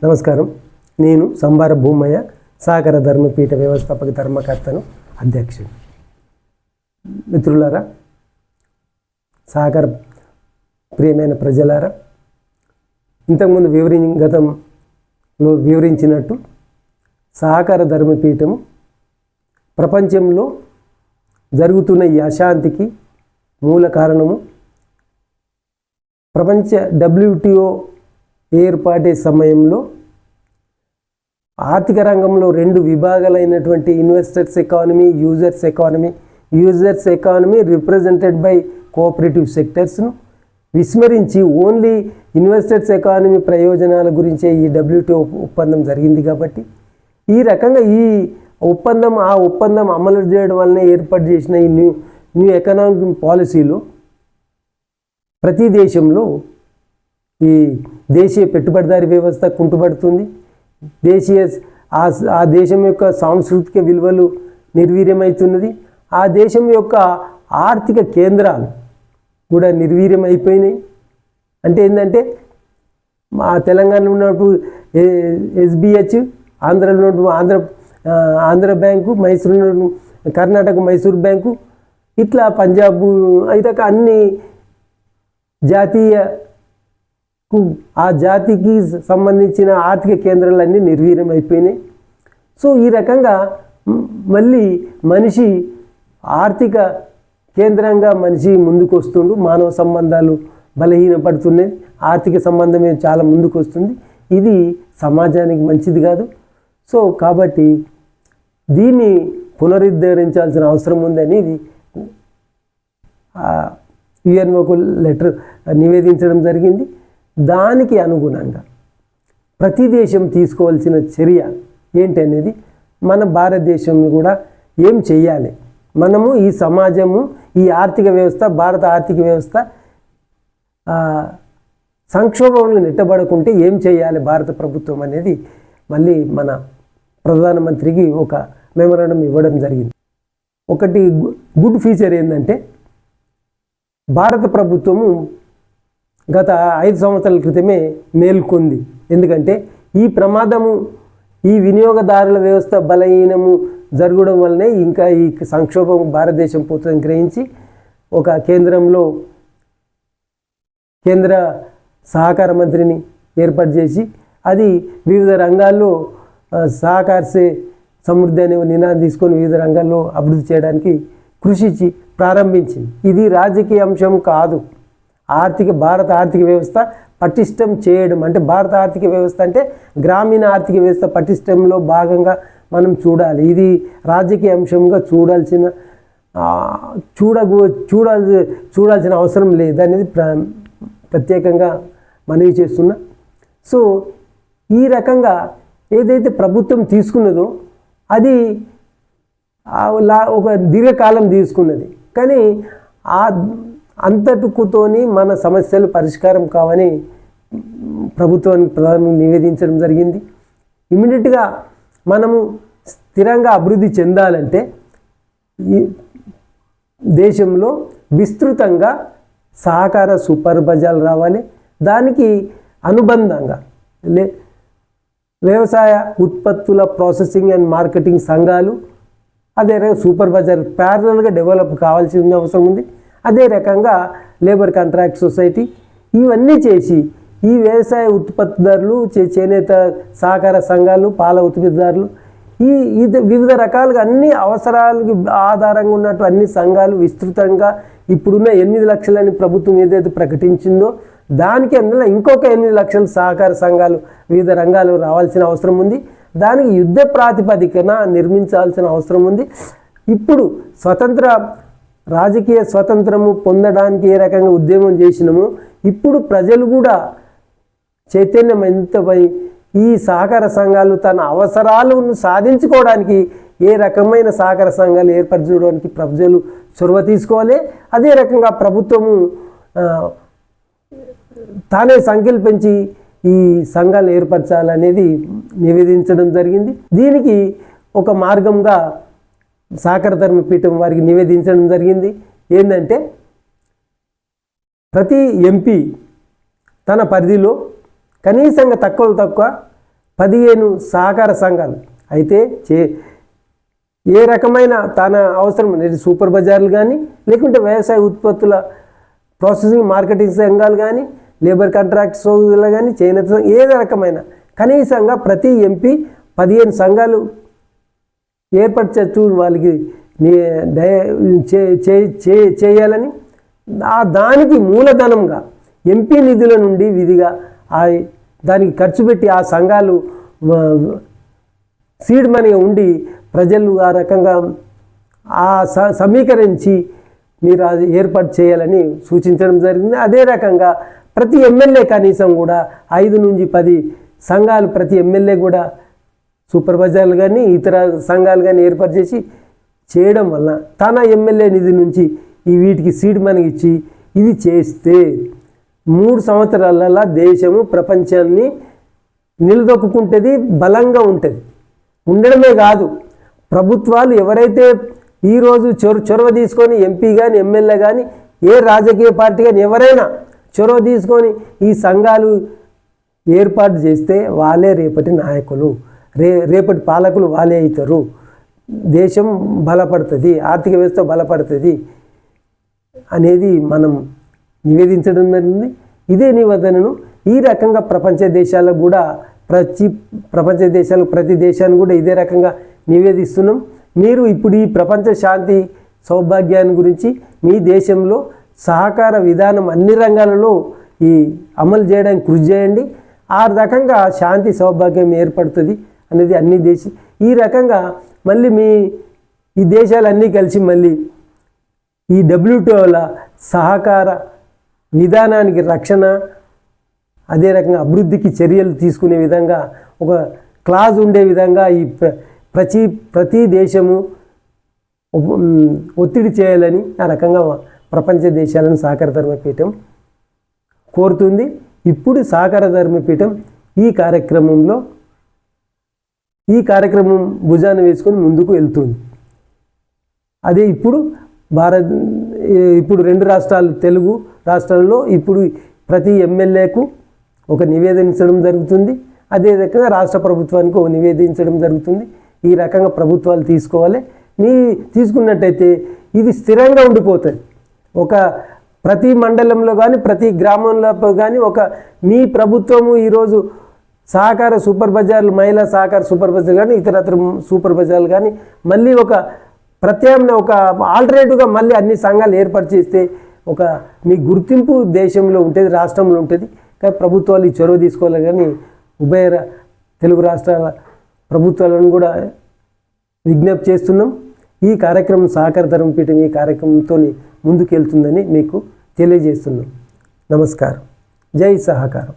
నమస్కారం. నేను సంబార భూమయ్య, సహకార ధర్మపీఠ వ్యవస్థాపక ధర్మకర్తను, అధ్యక్షుడు. మిత్రులారా, సహకార ప్రియమైన ప్రజలారా, ఇంతకుముందు గతంలో వివరించినట్టు సహకార ధర్మపీఠము ప్రపంచంలో జరుగుతున్న ఈ అశాంతికి మూల కారణము ప్రపంచ WTO ఏర్పాటే సమయంలో ఆర్థిక రంగంలో రెండు విభాగాలైనటువంటి investors economy, users economy represented by cooperative సెక్టర్స్ను విస్మరించి ఓన్లీ ఇన్వెస్టర్స్ ఎకానమీ ప్రయోజనాల గురించే ఈ WTO ఒప్పందం జరిగింది. కాబట్టి ఈ రకంగా ఆ ఒప్పందం అమలు చేయడం వల్లనే ఏర్పాటు చేసిన ఈ న్యూ ఎకనామిక్ పాలసీలో ప్రతి దేశంలో ఈ దేశీయ పెట్టుబడిదారీ వ్యవస్థ కుంటుపడుతుంది. ఆ దేశం యొక్క సాంస్కృతిక విలువలు నిర్వీర్యమవుతున్నది. ఆ దేశం యొక్క ఆర్థిక కేంద్రాలు కూడా నిర్వీర్యమైపోయినాయి. అంటే ఏంటంటే మా తెలంగాణలో ఉన్నప్పుడు SBH, ఆంధ్రలో ఉన్నప్పుడు ఆంధ్ర బ్యాంకు, మైసూరు కర్ణాటక మైసూర్ బ్యాంకు, ఇట్లా పంజాబ్ అయితే అన్ని ఆ జాతికి సంబంధించిన ఆర్థిక కేంద్రాలన్నీ నిర్వీర్యం అయిపోయినాయి. సో ఈ రకంగా మళ్ళీ మనిషి ఆర్థిక కేంద్రంగా మనిషి ముందుకు వస్తుండు. మానవ సంబంధాలు బలహీనపడుతున్నాయి. ఆర్థిక సంబంధమే చాలా ముందుకు వస్తుంది. ఇది సమాజానికి మంచిది కాదు. సో కాబట్టి దీన్ని పునరుద్ధరించాల్సిన అవసరం ఉందని UNOకు లెటర్ నివేదించడం జరిగింది. దానికి అనుగుణంగా ప్రతి దేశం తీసుకోవాల్సిన చర్య ఏంటనేది మన భారతదేశం కూడా ఏం చేయాలి, మనము ఈ సమాజము, ఈ ఆర్థిక వ్యవస్థ, భారత ఆర్థిక వ్యవస్థ సంక్షోభంలో నెట్టబడకుంటే ఏం చేయాలి భారత ప్రభుత్వం అనేది మళ్ళీ మన ప్రధానమంత్రికి ఒక మెమోరాండం ఇవ్వడం జరిగింది. ఒకటి గుడ్ ఫీచర్ ఏంటంటే భారత ప్రభుత్వము గత 5 సంవత్సరాల క్రితమే మేల్కొంది. ఎందుకంటే ఈ ప్రమాదము, ఈ వినియోగదారుల వ్యవస్థ బలహీనము జరగడం వల్లనే ఇంకా ఈ సంక్షోభం భారతదేశం పోతుందని గ్రహించి ఒక కేంద్ర సహకార మంత్రిని ఏర్పాటు చేసి అది వివిధ రంగాల్లో సహకారసే సమృద్ధి అనే నినాదం తీసుకొని వివిధ రంగాల్లో అభివృద్ధి చేయడానికి కృషి ప్రారంభించింది. ఇది రాజకీయ అంశం కాదు. భారత ఆర్థిక వ్యవస్థ పటిష్టం చేయడం అంటే, భారత ఆర్థిక వ్యవస్థ అంటే గ్రామీణ ఆర్థిక వ్యవస్థ పటిష్టంలో భాగంగా మనం చూడాలి. ఇది రాజకీయ అంశంగా చూడాల్సిన అవసరం లేదు అనేది ప్రత్యేకంగా మనవి చేస్తున్నా. సో ఈ రకంగా ఏదైతే ప్రభుత్వం తీసుకున్నదో అది ఒక దీర్ఘకాలం తీసుకున్నది, కానీ అంతటితోని మన సమస్యలు పరిష్కారం కావని ప్రభుత్వానికి ప్రధానంగా నివేదించడం జరిగింది. ఇమ్మీడియట్గా మనము స్థిరంగా అభివృద్ధి చెందాలంటే ఈ దేశంలో విస్తృతంగా సహకార సూపర్ బజార్లు రావాలి. దానికి అనుబంధంగా వ్యవసాయ ఉత్పత్తుల ప్రాసెసింగ్ అండ్ మార్కెటింగ్ సంఘాలు, అదే రకంగా సూపర్ బజార్ ప్యారలల్గా డెవలప్ కావాల్సిన అవసరం ఉంది. అదే రకంగా లేబర్ కాంట్రాక్ట్ సొసైటీ ఇవన్నీ చేసి ఈ వ్యవసాయ ఉత్పత్తిదారులు, చేనేత సహకార సంఘాలు, పాల ఉత్పత్తిదారులు, వివిధ రకాలుగా అన్ని అవసరాలకి ఆధారంగా ఉన్నట్టు అన్ని సంఘాలు విస్తృతంగా ఇప్పుడున్న 8 లక్షలని ప్రభుత్వం ఏదైతే ప్రకటించిందో దానికి అందులో ఇంకొక 8 లక్షల సహకార సంఘాలు వివిధ రంగాలు రావాల్సిన అవసరం ఉంది. దానికి యుద్ధ ప్రాతిపదికన నిర్మించాల్సిన అవసరం ఉంది. ఇప్పుడు రాజకీయ స్వతంత్రము పొందడానికి ఏ రకంగా ఉద్యమం చేసినామో ఇప్పుడు ప్రజలు కూడా చైతన్యవంతమై ఈ సహకార సంఘాలు తన అవసరాలను సాధించుకోవడానికి ఏ రకమైన సహకార సంఘాలు ఏర్పరచడానికి ప్రజలు చొరవ తీసుకోవాలి. అదే రకంగా ప్రభుత్వము తానే సంకల్పించి ఈ సంఘాలను ఏర్పరచాలనేది నివేదించడం జరిగింది. దీనికి ఒక మార్గంగా సహకార ధర్మపీఠం వారికి నివేదించడం జరిగింది. ఏంటంటే ప్రతి ఎంపీ తన పరిధిలో కనీసంగా తక్కువ 15 సహకార సంఘాలు అయితే ఏ రకమైన తన అవసరం సూపర్ బజార్లు కానీ లేకుంటే వ్యవసాయ ఉత్పత్తుల ప్రాసెసింగ్ మార్కెటింగ్ సంఘాలు కానీ లేబర్ కాంట్రాక్ట్ సంఘాలు కానీ చేనేత ఏదో రకమైన కనీసంగా ప్రతి ఎంపీ 15 సంఘాలు ఏర్పరచచ్చు వాళ్ళకి చేయాలని దానికి మూలధనంగా ఎంపీ నిధుల నుండి విధిగా దానికి ఖర్చు పెట్టి ఆ సంఘాలు సీడ్ మనీగా ఉండి ప్రజలు ఆ రకంగా సమీకరించి మీరు అది ఏర్పాటు చేయాలని సూచించడం జరిగింది. అదే రకంగా ప్రతి ఎమ్మెల్యే కనీసం కూడా 5 నుంచి 10 సంఘాలు ప్రతి ఎమ్మెల్యే కూడా సూపర్ బజార్లు కానీ ఇతర సంఘాలు కానీ ఏర్పాటు చేసి చేయడం వల్ల తన ఎమ్మెల్యే నిధి నుంచి వీటికి సీడ్ మనీ ఇచ్చి ఇది చేస్తే 3 సంవత్సరాలలో దేశము ప్రపంచాన్ని నిలదొక్కుంటుంది, బలంగా ఉంటుంది. ఉండడమే కాదు, ప్రభుత్వాలు ఎవరైతే ఈరోజు చొరవ తీసుకొని ఎంపీ కానీ ఎమ్మెల్యే కానీ ఏ రాజకీయ పార్టీ కానీ ఎవరైనా చొరవ తీసుకొని ఈ సంఘాలు ఏర్పాటు చేస్తే వాళ్ళే రేపటి నాయకులు, రేపటి పాలకులు వాళ్ళే అవుతారు. దేశం బలపడుతుంది, ఆర్థిక వ్యవస్థ బలపడుతుంది అనేది మనం నివేదించడం జరిగింది. ఇదే నివేదనను ఈ రకంగా ప్రపంచ దేశాలకు కూడా ప్రతి దేశాన్ని కూడా ఇదే రకంగా నివేదిస్తున్నాం. మీరు ఇప్పుడు ఈ ప్రపంచ శాంతి సౌభాగ్యాన్ని గురించి మీ దేశంలో సహకార విధానం అన్ని రంగాలలో అమలు చేయడానికి కృషి చేయండి. ఆ రకంగా శాంతి సౌభాగ్యం ఏర్పడుతుంది అనేది అన్ని ఈ రకంగా మళ్ళీ ఈ దేశాలన్నీ కలిసి మళ్ళీ ఈ WTOల సహకార విధానానికి రక్షణ, అదే రకంగా అభివృద్ధికి చర్యలు తీసుకునే విధంగా ఒక క్లాజ్ ఉండే విధంగా ఈ ప్రతి దేశము ఒత్తిడి చేయాలని ఆ రకంగా ప్రపంచ దేశాలను సహకార ధర్మపీఠం కోరుతుంది. ఇప్పుడు సహకార ధర్మపీఠం ఈ కార్యక్రమం భుజాన వేసుకొని ముందుకు వెళ్తుంది. అదే ఇప్పుడు ఇప్పుడు 2 రాష్ట్రాలు తెలుగు రాష్ట్రాల్లో ఇప్పుడు ప్రతి ఎమ్మెల్యేకు ఒక నివేదించడం జరుగుతుంది. అదే రకంగా రాష్ట్ర ప్రభుత్వానికి ఒక నివేదించడం జరుగుతుంది. ఈ రకంగా ప్రభుత్వాలు తీసుకోవాలి. తీసుకున్నట్టయితే ఇది స్థిరంగా ఉండిపోతుంది. ప్రతి మండలంలో కానీ ప్రతి గ్రామంలో కానీ మీ ప్రభుత్వము ఈరోజు సహకార సూపర్ బజార్లు, మహిళా సహకార సూపర్ బజార్ కానీ ఇతరత్ర సూపర్ బజార్లు కానీ మళ్ళీ ఆల్టర్నేటివ్గా మళ్ళీ అన్ని సంఘాలు ఏర్పాటు చేస్తే మీ గుర్తింపు దేశంలో ఉంటుంది, రాష్ట్రంలో ఉంటుంది. కానీ ప్రభుత్వాలు ఈ చొరవ తీసుకోవాలి. కానీ ఉభయ తెలుగు రాష్ట్రాల ప్రభుత్వాలను కూడా విజ్ఞప్తి చేస్తున్నాం. ఈ కార్యక్రమం సహకార ధర్మపీఠం ఈ కార్యక్రమంతో ముందుకెళ్తుందని మీకు తెలియజేస్తున్నాం. నమస్కారం. జై సహకారం.